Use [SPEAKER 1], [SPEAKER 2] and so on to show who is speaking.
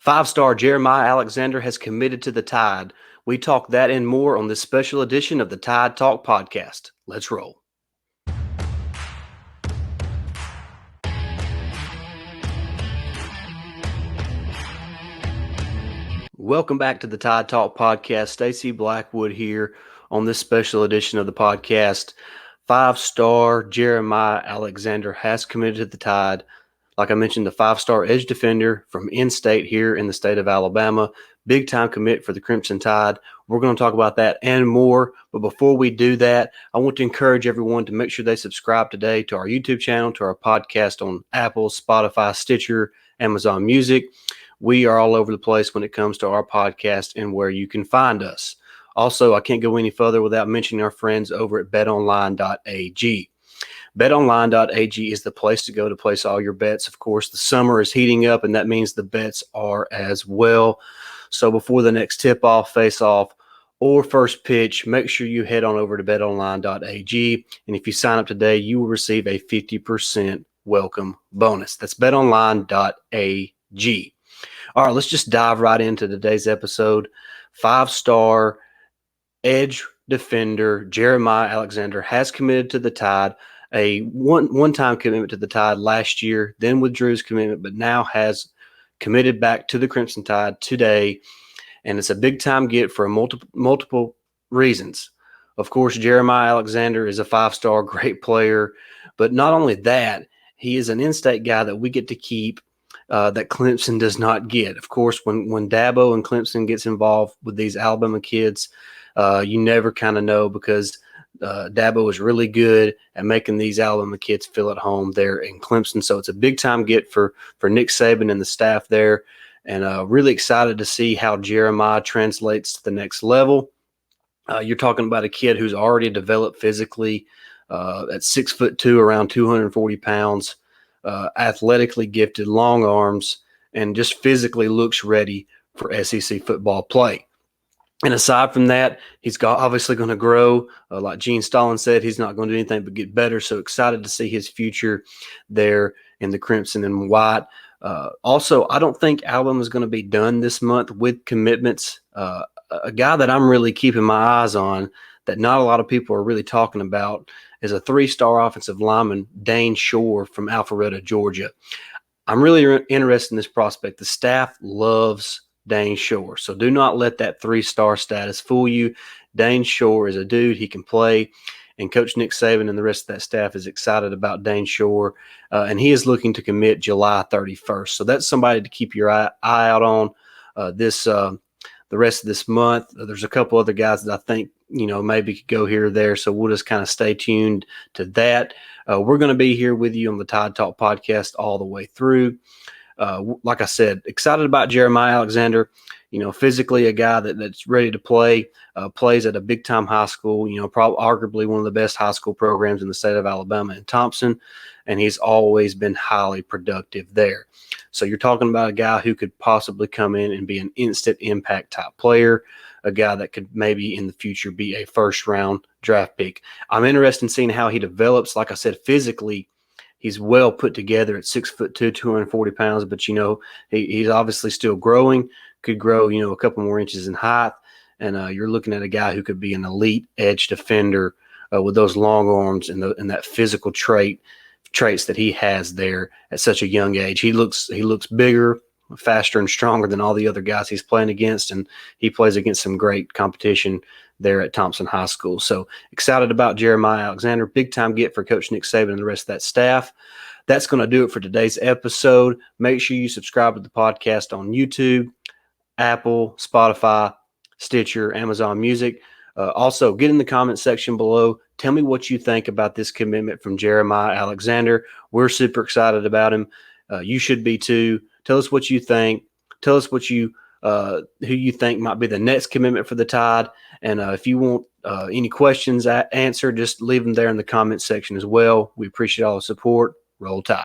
[SPEAKER 1] Five-star Jeremiah Alexander has committed to the Tide. We talk that and more on this special edition of the Tide Talk podcast. Let's roll. Welcome back to the Tide Talk podcast. Stacey Blackwood here on this special edition of the podcast. Five-star Jeremiah Alexander has committed to the Tide. Like I mentioned, the five-star edge defender from in-state here in the state of Alabama. Big-time commit for the Crimson Tide. We're going to talk about that and more. But before we do that, I want to encourage everyone to make sure they subscribe today to our YouTube channel, to our podcast on Apple, Spotify, Stitcher, Amazon Music. We are all over the place when it comes to our podcast and where you can find us. Also, I can't go any further without mentioning our friends over at betonline.ag. BetOnline.ag is the place to go to place all your bets. Of course, the summer is heating up, and that means the bets are as well. So before the next tip-off, face-off, or first pitch, make sure you head on over to betonline.ag. And if you sign up today, you will receive a 50% welcome bonus. That's betonline.ag. All right, let's just dive right into today's episode. Five-star edge defender Jeremiah Alexander has committed to the Tide. A one-time commitment to the Tide last year, then withdrew his commitment, but now has committed back to the Crimson Tide today. And it's a big-time get for multiple reasons. Of course, Jeremiah Alexander is a five-star, great player. But not only that, he is an in-state guy that we get to keep that Clemson does not get. Of course, when Dabo and Clemson gets involved with these Alabama kids, you never kind of know because Dabo is really good at making these Alabama kids feel at home there in Clemson. So it's a big-time get for Nick Saban and the staff there. And really excited to see how Jeremiah translates to the next level. You're talking about a kid who's already developed physically at 6'2", around 240 pounds, athletically gifted, long arms, and just physically looks ready for SEC football play. And aside from that, he's obviously going to grow. Like Gene Stallings said, he's not going to do anything but get better. So excited to see his future there in the crimson and white. Also, I don't think Alabama is going to be done this month with commitments. A guy that I'm really keeping my eyes on that not a lot of people are really talking about is a three-star offensive lineman, Dane Shore from Alpharetta, Georgia. I'm really interested in this prospect. The staff loves Dane Shore. So do not let that three-star status fool you. Dane Shore is a dude. He can play. And Coach Nick Saban and the rest of that staff is excited about Dane Shore. And he is looking to commit July 31st. So that's somebody to keep your eye out on the rest of this month. There's a couple other guys that I think, maybe could go here or there. So we'll just kind of stay tuned to that. We're going to be here with you on the Tide Talk podcast all the way through. Like I said, excited about Jeremiah Alexander, physically a guy that's ready to play, plays at a big-time high school, probably arguably one of the best high school programs in the state of Alabama in Thompson, and he's always been highly productive there. So you're talking about a guy who could possibly come in and be an instant impact type player, a guy that could maybe in the future be a first-round draft pick. I'm interested in seeing how he develops. Like I said, physically, he's well put together at 6'2", 240 pounds, but, he's obviously still growing, could grow, a couple more inches in height. And you're looking at a guy who could be an elite edge defender with those long arms and that physical traits that he has there at such a young age. He looks bigger, faster, and stronger than all the other guys he's playing against, and he plays against some great competition there at Thompson High School. So excited about Jeremiah Alexander. Big-time get for Coach Nick Saban and the rest of that staff. That's going to do it for today's episode. Make sure you subscribe to the podcast on YouTube, Apple, Spotify, Stitcher, Amazon Music. Also, get in the comment section below. Tell me what you think about this commitment from Jeremiah Alexander. We're super excited about him. You should be too. Tell us what you think. Tell us what who you think might be the next commitment for the Tide. And if you want any questions answered, just leave them there in the comment section as well. We appreciate all the support. Roll Tide.